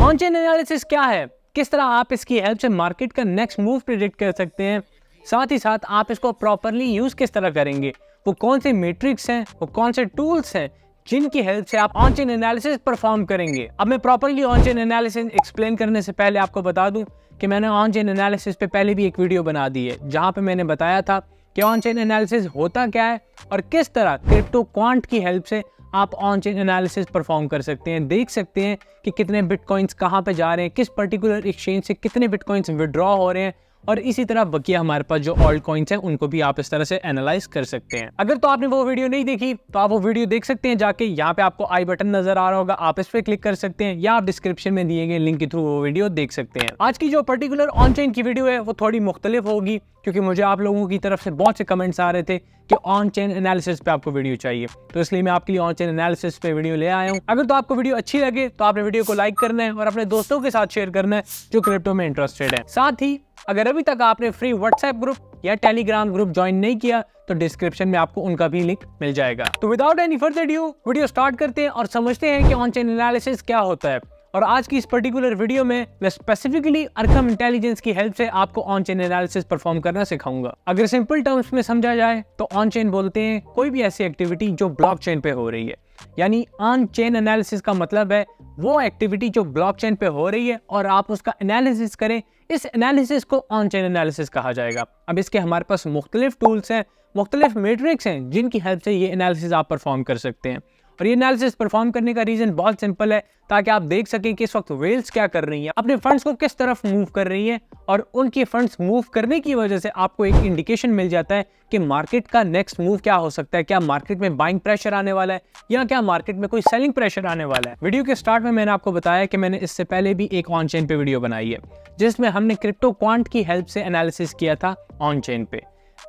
On chain analysis क्या है, किस तरह आप इसकी हेल्प से मार्केट का नेक्स्ट मूव प्रिडिक्ट कर सकते हैं, साथ ही साथ आप इसको प्रॉपरली यूज किस तरह करेंगे, वो कौन से मैट्रिक्स हैं, वो कौन से टूल्स हैं जिनकी हेल्प से आप ऑन चेन एनालिसिस परफॉर्म करेंगे। अब मैं properly on chain analysis explain करने से पहले आपको बता दूं कि मैंने ऑन चेन एनालिसिस पे पहले भी एक वीडियो बना दी है जहां पे मैंने बताया था कि ऑन चेन एनालिसिस होता क्या है और किस तरह क्रिप्टो क्वांट की हेल्प से आप ऑन चेन एनालिसिस परफॉर्म कर सकते हैं, देख सकते हैं कि कितने बिटकॉइंस कहाँ पे जा रहे हैं, किस पर्टिकुलर एक्सचेंज से कितने बिटकॉइंस विड्रॉ हो रहे हैं, और इसी तरह बकिया हमारे पास जो ऑल्ट कॉइन्स हैं उनको भी आप इस तरह से एनालाइज कर सकते हैं। अगर तो आपने वो वीडियो नहीं देखी तो आप वो वीडियो देख सकते हैं जाके, यहाँ पे आपको आई बटन नजर आ रहा होगा, आप इस पे क्लिक कर सकते हैं या आप डिस्क्रिप्शन में दिए गए लिंक के थ्रू वो वीडियो देख सकते हैं। आज की जो पर्टिकुलर ऑन चेन की वीडियो है वो थोड़ी मुख्तलिफ होगी क्योंकि मुझे आप लोगों की तरफ से बहुत से कमेंट्स आ रहे थे कि ऑन चेन एनालिसिस पे आपको वीडियो चाहिए, तो इसलिए मैं आपके लिए ऑन चेन एनालिसिस पे वीडियो ले आया हूँ। अगर तो आपको वीडियो अच्छी लगे तो आपने वीडियो को लाइक करना है और अपने दोस्तों के साथ शेयर करना है जो क्रिप्टो में इंटरेस्टेड है। साथ ही अगर अभी तक आपने फ्री व्हाट्सएप ग्रुप या टेलीग्राम ग्रुप ज्वाइन नहीं किया तो डिस्क्रिप्शन में आपको उनका भी लिंक मिल जाएगा। तो without any further due video start करते हैं और समझते हैं कि ऑन चेन एनालिसिस क्या होता है। और आज की इस पर्टिकुलर वीडियो में मैं स्पेसिफिकली अरकम इंटेलिजेंस की हेल्प से आपको ऑन चेन एनालिसिस परफॉर्म करना सिखाऊंगा। अगर सिंपल टर्म्स में समझा जाए तो ऑन चेन बोलते हैं कोई भी ऐसी एक्टिविटी जो ब्लॉकचेन पे हो रही है, यानी ऑन चेन एनालिसिस का मतलब है वो एक्टिविटी जो ब्लॉकचेन पे हो रही है और आप उसका एनालिसिस करें। इस एनालिसिस को ऑन चेन एनालिसिस कहा जाएगा। अब इसके हमारे पास मुख्तलिफ टूल्स हैं, मुख्तलिफ मैट्रिक्स हैं जिनकी हेल्प से ये एनालिसिस आप परफॉर्म कर सकते हैं। और ये एनालिसिस परफॉर्म करने का रीजन बहुत सिंपल है, ताकि आप देख सकें कि इस वक्त वेल्स क्या कर रही हैं, अपने फंड्स को किस तरफ मूव कर रही हैं, और उनके फंड्स मूव करने की वजह से आपको एक इंडिकेशन मिल जाता है कि मार्केट का नेक्स्ट मूव क्या हो सकता है। क्या मार्केट में बाइंग प्रेशर आने वाला है या क्या मार्केट में कोई सेलिंग प्रेशर आने वाला है। वीडियो के स्टार्ट में मैंने आपको बताया कि मैंने इससे पहले भी एक ऑन चेन पे वीडियो बनाई है जिसमें हमने क्रिप्टो क्वांट की हेल्प से एनालिसिस किया था ऑन चेन पे।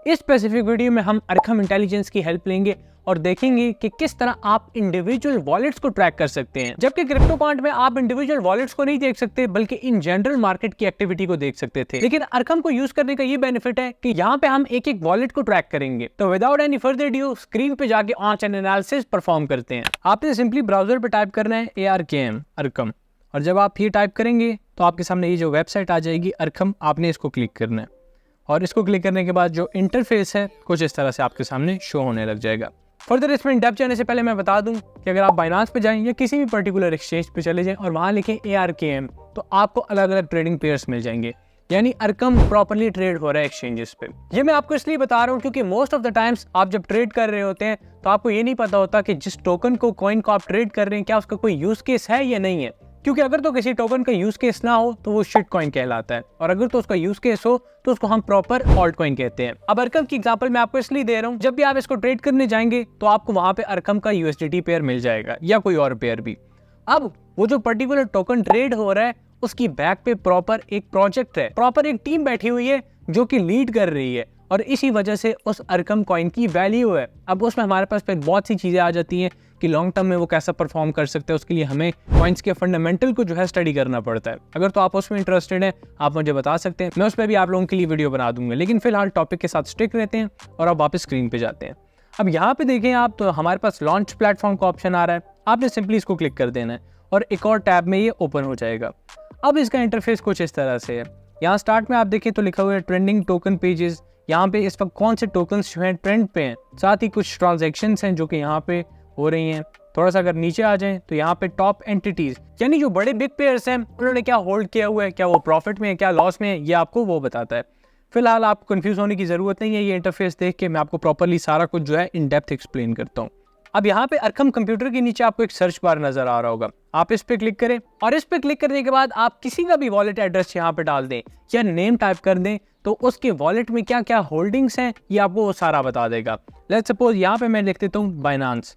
इस स्पेसिफिक वीडियो में हम अरकम इंटेलिजेंस की हेल्प लेंगे और देखेंगे कि किस तरह आप इंडिविजुअल वॉलेट्स को ट्रैक कर सकते हैं। जबकि क्रिप्टो क्वांट में आप इंडिविजुअल वॉलेट्स को नहीं देख सकते बल्कि इन जनरल मार्केट की एक्टिविटी को देख सकते थे, लेकिन अरकम को यूज करने का ये बेनिफिट है कि यहाँ पे हम एक एक वॉलेट को ट्रैक करेंगे। तो without any further due screen पे जाके ऑन चेन एनालिसिस परफॉर्म करते हैं। आपने सिंपली ब्राउजर पे टाइप करना है ARKM अरकम, और जब आप ये टाइप करेंगे तो आपके सामने ये जो वेबसाइट आ जाएगी अरकम, आपने इसको क्लिक करना है और इसको क्लिक करने के बाद जो इंटरफेस है कुछ इस तरह से आपके सामने शो होने लग जाएगा। फर्दर इसमें इन डेप्थ जाने से पहले मैं बता दूं कि अगर आप बाइनांस पे जाएं या किसी भी पर्टिकुलर एक्सचेंज पे चले जाएं और वहां लिखें ARKM तो आपको अलग अलग ट्रेडिंग पेयर्स मिल जाएंगे, यानी अरकम प्रॉपर्ली ट्रेड हो रहा है एक्सचेंजेस पे। ये मैं आपको इसलिए बता रहा हूँ क्योंकि मोस्ट ऑफ द टाइम्स आप जब ट्रेड कर रहे होते हैं तो आपको ये नहीं पता होता कि जिस टोकन को, कॉइन को आप ट्रेड कर रहे हैं क्या उसका कोई यूज केस है या नहीं है, क्योंकि अगर तो किसी टोकन का यूज केस ना हो तो वो शिट कॉइन कहलाता है, और अगर तो उसका यूज केस हो तो उसको हम प्रॉपर ऑल्ट कॉइन कहते हैं। अब अरकम की एग्जांपल मैं आपको इसलिए दे रहा हूँ, जब भी आप इसको ट्रेड करने जाएंगे तो आपको वहां पे अरकम का USDT पेयर मिल जाएगा या कोई और पेयर भी। अब वो जो पर्टिकुलर टोकन ट्रेड हो रहा है उसकी बैक पे प्रॉपर एक प्रोजेक्ट है, प्रॉपर एक टीम बैठी हुई है जो कि लीड कर रही है, और इसी वजह से उस अरकम कॉइन की वैल्यू है। अब उसमें हमारे पास फिर बहुत सी चीजें आ जाती हैं कि लॉन्ग टर्म में वो कैसा परफॉर्म कर सकते हैं, उसके लिए हमें कॉइन्स के फंडामेंटल को जो है स्टडी करना पड़ता है। अगर तो आप उसमें इंटरेस्टेड हैं आप मुझे बता सकते हैं, मैं उस पर भी आप लोगों के लिए वीडियो बना दूंगा, लेकिन फिलहाल टॉपिक के साथ स्टिक रहते हैं और अब वापस स्क्रीन पे जाते हैं। अब यहाँ पे देखें आप तो हमारे पास लॉन्च प्लेटफॉर्म का ऑप्शन आ रहा है, आपने सिंपली इसको क्लिक कर देना है और एक और टैब में ये ओपन हो जाएगा। अब इसका इंटरफेस कुछ इस तरह से है। यहाँ स्टार्ट में आप देखें तो लिखा हुआ है ट्रेंडिंग टोकन पेजेस, यहाँ पे इस वक्त कौन से टोकन्स जो हैं ट्रेंड पे हैं, साथ ही कुछ ट्रांजैक्शंस हैं जो कि यहाँ पे हो रही हैं। थोड़ा सा अगर नीचे आ जाएं तो यहाँ पे टॉप एंटिटीज, यानी जो बड़े बिग प्लेयर्स हैं उन्होंने क्या होल्ड किया हुआ है, क्या वो प्रॉफिट में है, क्या लॉस में है, ये आपको वो बताता है। फिलहाल आपको कंफ्यूज होने की जरूरत नहीं है, ये इंटरफेस देख के मैं आपको प्रॉपरली सारा कुछ जो है इन डेप्थ एक्सप्लेन करता हूँ। अब यहाँ पे अरकम कंप्यूटर के नीचे आपको एक सर्च बार नजर आ रहा होगा, आप इस पे क्लिक करें और इस पे क्लिक करने के बाद आप किसी का भी वॉलेट एड्रेस यहाँ पे डाल दें या नेम टाइप कर दें तो उसके वॉलेट में क्या क्या होल्डिंग्स हैं ये आपको वो सारा बता देगा। लेट्स सपोज यहाँ पे मैं लिख देता हूँ बाइनांस,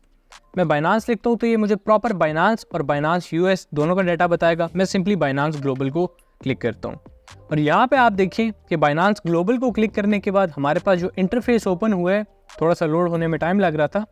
मैं बाइनांस लिखता हूँ तो ये मुझे प्रॉपर बाइनांस और बाइनांस US दोनों का डाटा बताएगा। मैं सिंपली बाइनांस ग्लोबल को क्लिक करता हूँ और यहाँ पे आप देखें कि बाइनांस ग्लोबल को क्लिक करने के बाद हमारे पास जो इंटरफेस ओपन हुआ है, थोड़ा सा लोड होने में टाइम लग रहा था,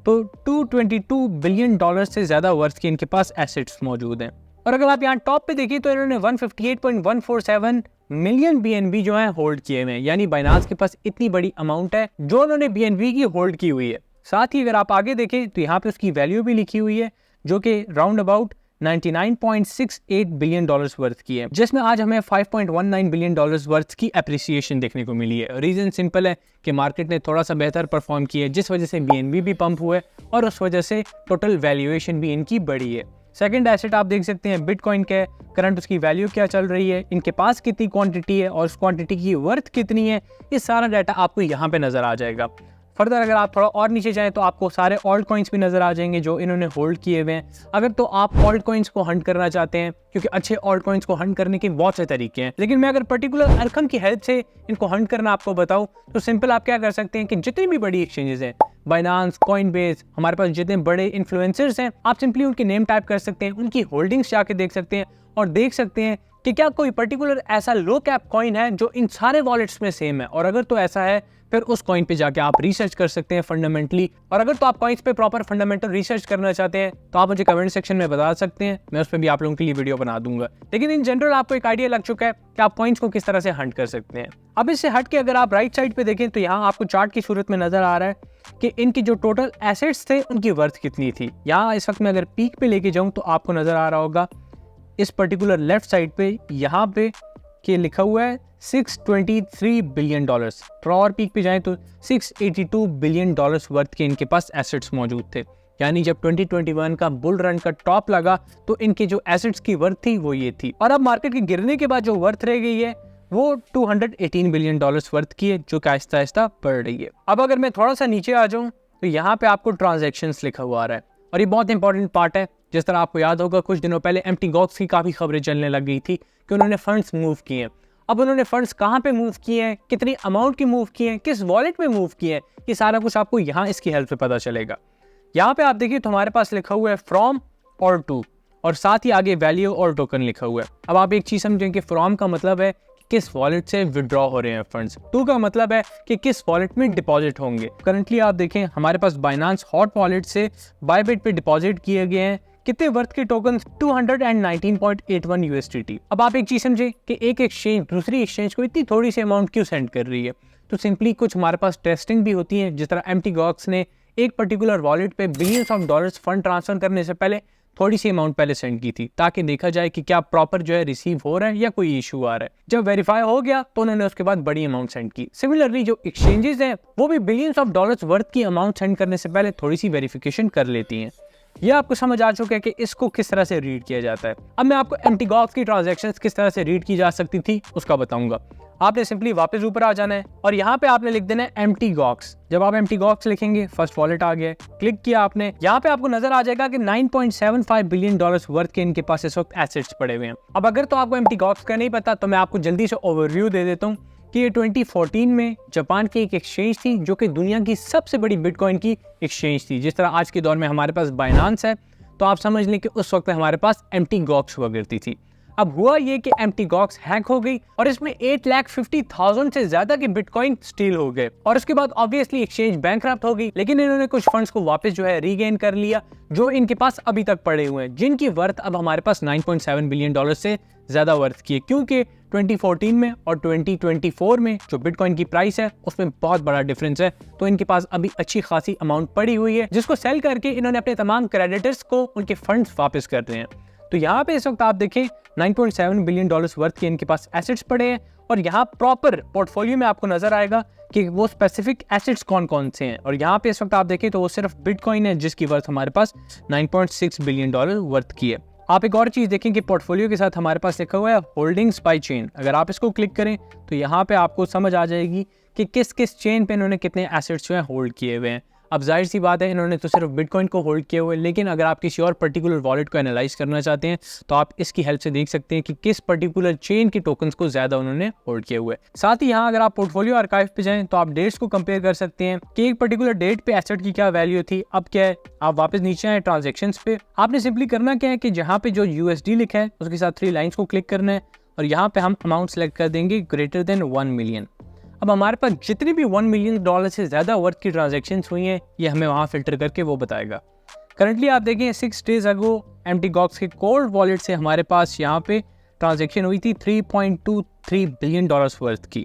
तो $222 बिलियन से ज्यादा वर्थ के इनके पास एसेट्स मौजूद हैं। और अगर आप यहाँ टॉप पे देखिए तो इन्होंने 158.147 मिलियन BNB जो है होल्ड किए हुए हैं, यानी बाइनांस के पास इतनी बड़ी अमाउंट है जो उन्होंने BNB की होल्ड की हुई है। साथ ही अगर आप आगे देखें तो यहाँ पे उसकी वैल्यू भी लिखी हुई है जो कि राउंड अबाउट $99.68 बिलियन वर्थ की है, जिसमें आज हमें $5.19 बिलियन वर्थ की एप्रिसिएशन देखने को मिली है। रीज़न सिंपल है कि मार्केट ने थोड़ा सा बेहतर परफॉर्म किया है, जिस वजह से BNB भी पंप हुआ है और उस वजह से टोटल वैल्यूएशन भी इनकी बढ़ी है। सेकंड एसेट आप देख सकते हैं बिटकॉइन का है, करंट उसकी वैल्यू क्या चल रही है, इनके पास कितनी क्वांटिटी है और उस क्वांटिटी की वर्थ कितनी है, ये सारा डाटा आपको यहाँ पे नज़र आ जाएगा। फर्दर अगर आप थोड़ा और नीचे जाएं तो आपको सारे ऑल्ट कॉइन्स भी नजर आ जाएंगे जो इन्होंने होल्ड किए हुए हैं। अगर तो आप ऑल्ट कॉइन्स को हंट करना चाहते हैं, क्योंकि अच्छे ऑल्ट कॉइन्स को हंट करने के बहुत से तरीके हैं, लेकिन मैं अगर पर्टिकुलर अरकम की हेल्प से इनको हंट करना आपको बताऊं तो सिंपल आप क्या कर सकते हैं कि जितनी भी बड़ी एक्सचेंजेस हैं, बाइनांस, कॉइनबेस, हमारे पास जितने बड़े इन्फ्लुएंसर्स हैं, आप सिंपली उनके नेम टाइप कर सकते हैं, उनकी होल्डिंग्स जाके देख सकते हैं और देख सकते हैं कि क्या कोई पर्टिकुलर ऐसा लो कैप कॉइन है जो इन सारे वॉलेट्स में सेम है। और अगर तो ऐसा है फिर उस कॉइन पे जाके आप रिसर्च कर सकते हैं फंडामेंटली। और अगर तो आप कॉइन्स पे प्रॉपर फंडामेंटल रिसर्च करना चाहते हैं तो आप मुझे कमेंट सेक्शन में बता सकते हैं, मैं उस पर भी आप लोगों के लिए वीडियो बना दूंगा। लेकिन इन जनरल आपको एक आइडिया लग चुका है कि आप कॉइन्स को किस तरह से हंट कर सकते हैं। अब इससे हट के अगर आप राइट साइड पे देखें तो यहाँ आपको चार्ट की सूरत में नजर आ रहा है कि इनकी जो टोटल एसेट्स थे उनकी वर्थ कितनी थी। यहाँ इस वक्त मैं अगर पीक पे लेके जाऊँ तो आपको नजर आ रहा होगा इस पर्टिकुलर लेफ्ट साइड पे यहाँ पे कि लिखा हुआ है $623 बिलियन। और पीक पे जाएं तो $682 बिलियन वर्थ के इनके पास एसेट्स मौजूद थे। यानी जब 2021 का बुल रन का टॉप लगा तो इनके जो एसेट्स की वर्थ थी वो ये थी। और अब मार्केट के गिरने के बाद जो वर्थ रह गई है वो $218 बिलियन वर्थ की है, जो कि आहिस्ता आहिस्ता बढ़ रही है। अब अगर मैं थोड़ा सा नीचे आ जाऊं तो यहाँ पे आपको ट्रांजैक्शंस लिखा हुआ आ रहा है और ये बहुत इंपॉर्टेंट पार्ट है। जिस तरह आपको याद होगा कुछ दिनों पहले एम्प्टी गॉक्स की काफ़ी खबरें चलने लग गई थी कि उन्होंने फंड्स मूव किए हैं। अब उन्होंने फंड्स कहाँ पे मूव किए हैं, कितनी अमाउंट की मूव किए हैं, किस वॉलेट में मूव किए हैं, ये सारा कुछ आपको यहाँ इसकी हेल्प से पता चलेगा। यहाँ पे आप देखिए तो हमारे पास लिखा हुआ है फ्रॉम और टू, और साथ ही आगे वैल्यू और टोकन लिखा हुआ है। अब आप एक चीज़ समझें कि फ्रॉम का मतलब है किस वॉलेट से विड्रॉ हो रहे हैं फंड्स, टू का मतलब है कि किस वॉलेट में डिपॉजिट होंगे। करंटली आप देखें हमारे पास बाइनांस हॉट वॉलेट से बायबिट पे डिपॉजिट किए गए हैं कितने वर्थ के टोकन, 219.81 USDT। अब आप एक चीज समझे कि एक एक्सचेंज दूसरी एक्सचेंज को इतनी थोड़ी सी अमाउंट क्यों सेंड कर रही है, तो सिंपली कुछ हमारे पास टेस्टिंग भी होती है। जिस तरह एम्प्टी गॉक्स ने एक पर्टिकुलर वॉलेट पे billions of dollars fund transfer करने से पहले थोड़ी सी अमाउंट पहले सेंड की थी ताकि देखा जाए कि क्या प्रॉपर जो है रिसीव हो रहा है या कोई इशू आ रहा है। जब वेरीफाई हो गया तो उन्होंने उसके बाद बड़ी अमाउंट सेंड की। सिमिलरली जो एक्सचेंजेस हैं वो भी बिलियंस ऑफ डॉलर्स वर्थ की अमाउंट सेंड करने से पहले थोड़ी सी वेरिफिकेशन कर लेती हैं। ये आपको समझ आ चुका है कि इसको किस तरह से रीड किया जाता है। अब मैं आपको एम्प्टी गॉक्स की ट्रांजैक्शंस किस तरह से रीड की जा सकती थी उसका बताऊंगा। आपने सिंपली वापस ऊपर आ जाना है और यहाँ पे आपने लिख देना है एम्प्टी गॉक्स। जब आप एम्प्टी गॉक्स लिखेंगे फर्स्ट वॉलेट आ गया, क्लिक किया आपने, यहाँ पे आपको नजर आ जाएगा कि 9.75 बिलियन डॉलर्स वर्थ के इनके पास इस वक्त एसेट्स पड़े हुए हैं। अब अगर तो आपको एम्प्टी गॉक्स का नहीं पता तो मैं आपको जल्दी से ओवरव्यू दे देता हूँ कि ये 2014 में जापान की एक एक्सचेंज थी जो कि दुनिया की सबसे बड़ी बिटकॉइन की एक्सचेंज थी। जिस तरह आज के दौर में हमारे पास बाइनांस है तो आप समझ लें कि उस वक्त हमारे पास एम्प्टी गॉक्स हुआ करती थी। अब हुआ ये कि एम्प्टी गॉक्स हैक हो गई और इसमें 8,50,000 से ज्यादा के बिटकॉइन स्टील हो गए और उसके बाद ऑब्वियसली एक्सचेंज बैंकरप्ट हो गई। लेकिन इन्होंने कुछ फंड्स को वापस जो है रीगेन कर लिया जो इनके पास अभी तक पड़े हुए हैं, जिनकी वर्थ अब हमारे पास 9.7 बिलियन डॉलर से ज्यादा वर्थ की है, क्योंकि 2014 में और 2024 में जो बिटकॉइन की प्राइस है उसमें बहुत बड़ा डिफरेंस है। तो इनके पास अभी अच्छी खासी अमाउंट पड़ी हुई है जिसको सेल करके इन्होंने अपने तमाम क्रेडिटर्स को उनके फंड्स वापस कर रहे हैं। तो यहाँ पे इस वक्त आप देखें 9.7 बिलियन डॉलर्स वर्थ के इनके पास एसेट्स पड़े हैं और यहाँ प्रॉपर पोर्टफोलियो में आपको नजर आएगा कि वो स्पेसिफिक एसेट्स कौन कौन से हैं। और यहाँ पे इस वक्त आप देखें तो वो सिर्फ बिटकॉइन है जिसकी वर्थ हमारे पास 9.6 बिलियन डॉलर वर्थ की है। आप एक और चीज देखें कि पोर्टफोलियो के साथ हमारे पास लिखा हुआ है होल्डिंग्स बाय चेन। अगर आप इसको क्लिक करें तो यहाँ पे आपको समझ आ जाएगी कि किस किस चेन पे इन्होंने कितने एसेट्स जो है होल्ड किए हुए हैं। अब जाहिर सी बात है इन्होंने तो सिर्फ बिटकॉइन को होल्ड किए हुए, लेकिन अगर आप किसी और पर्टिकुलर वॉलेट को एनालाइज करना चाहते हैं तो आप इसकी हेल्प से देख सकते हैं कि किस पर्टिकुलर चेन के टोकन्स को ज्यादा उन्होंने होल्ड किए हुए। साथ ही यहाँ अगर आप पोर्टफोलियो आर्काइव पे जाएं तो आप डेट्स को कंपेयर कर सकते हैं कि एक पर्टिकुलर डेट पे एसेट की क्या वैल्यू थी, अब क्या है। आप वापस नीचे आए ट्रांजेक्शन्स पे, आपने सिंपली करना क्या है कि जहाँ पे जो USD लिखा है उसके साथ 3 लाइन्स को क्लिक करना है और यहाँ पे हम अमाउंट सेलेक्ट कर देंगे ग्रेटर देन 1 मिलियन। अब हमारे पास जितनी भी 1 मिलियन डॉलर से ज्यादा वर्थ की ट्रांजैक्शंस हुई हैं ये हमें वहाँ फिल्टर करके वो बताएगा। करंटली आप देखें 6 डेज अगो एम्प्टी गॉक्स के कोल्ड वॉलेट से हमारे पास यहाँ पे ट्रांजैक्शन हुई थी 3.23 बिलियन डॉलर्स वर्थ की।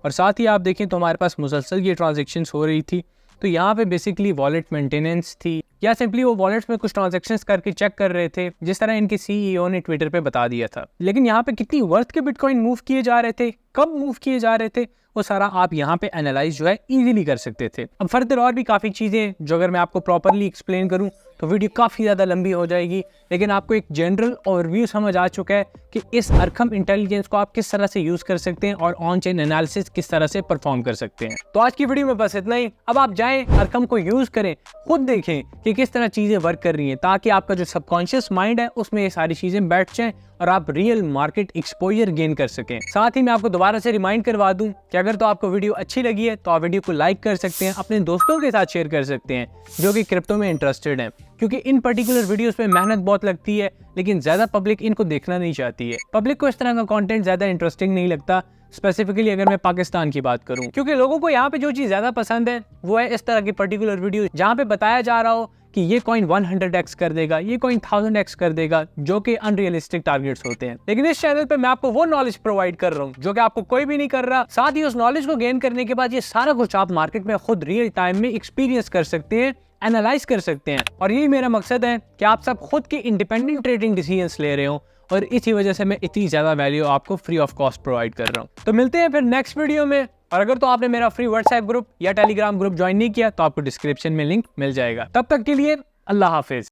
और साथ ही आप देखें तो हमारे पास मुसलसल ये ट्रांजैक्शंस हो रही थी। तो यहाँ पे बेसिकली वॉलेट मेंटेनेंस थी, या सिंपली वो वॉलेट्स में कुछ ट्रांजैक्शंस करके चेक कर रहे थे, जिस तरह इनके सीईओ ने ट्विटर पे बता दिया था। लेकिन यहाँ पे कितनी वर्थ के बिटकॉइन मूव किए जा रहे थे, कब मूव किए जा रहे थे, वो सारा आप यहाँ पे एनालाइज जो है इजीली कर सकते थे। अब फर्दर और भी काफ़ी चीज़ें जो अगर मैं आपको प्रॉपरली एक्सप्लेन करूँ तो वीडियो काफ़ी ज़्यादा लंबी हो जाएगी, लेकिन आपको एक जनरल ओवरव्यू समझ आ चुका है कि इस अरकम इंटेलिजेंस को आप किस तरह से यूज़ कर सकते हैं और ऑन चेन एनालिसिस किस तरह से परफॉर्म कर सकते हैं। तो आज की वीडियो में बस इतना ही। अब आप जाएं, अरकम को यूज़ करें, खुद देखें कि किस तरह चीज़ें वर्क कर रही हैं, ताकि आपका जो सबकॉन्शियस माइंड है उसमें ये सारी चीज़ें बैठ जाएं और आप रियल मार्केट एक्सपोजर गेन कर सकें। साथ ही मैं आपको दोबारा से रिमाइंड करवा दूं कि अगर तो आपको वीडियो अच्छी लगी है तो आप वीडियो को लाइक कर सकते हैं, अपने दोस्तों के साथ शेयर कर सकते हैं जो कि क्रिप्टो में इंटरेस्टेड हैं, क्योंकि इन पर्टिकुलर वीडियोस में मेहनत बहुत लगती है, लेकिन ज्यादा पब्लिक इनको देखना नहीं चाहती है। पब्लिक को इस तरह का कंटेंट ज्यादा इंटरेस्टिंग नहीं लगता, स्पेसिफिकली अगर मैं पाकिस्तान की बात करूं, क्योंकि लोगों को यहाँ पे जो चीज ज्यादा पसंद है वो है इस तरह की पर्टिकुलर वीडियो जहाँ पे बताया जा रहा हो कि ये कॉइन 100x कर देगा, ये कॉइन 1000x कर देगा, जो कि अनरियलिस्टिक टारगेट्स होते हैं। लेकिन इस चैनल पे मैं आपको वो नॉलेज प्रोवाइड कर रहा हूँ जो कि आपको कोई भी नहीं कर रहा। साथ ही उस नॉलेज को गेन करने के बाद ये सारा कुछ आप मार्केट में खुद रियल टाइम में एक्सपीरियंस कर सकते हैं, एनालाइज कर सकते हैं। और यही मेरा मकसद है कि आप सब खुद के इंडिपेंडेंट ट्रेडिंग डिसीजंस ले रहे हो, और इसी वजह से मैं इतनी ज्यादा वैल्यू आपको फ्री ऑफ कॉस्ट प्रोवाइड कर रहा हूँ। तो मिलते हैं फिर नेक्स्ट वीडियो में। और अगर तो आपने मेरा फ्री व्हाट्सएप ग्रुप या टेलीग्राम ग्रुप ज्वाइन नहीं किया तो आपको डिस्क्रिप्शन में लिंक मिल जाएगा। तब तक के लिए अल्लाह हाफिज।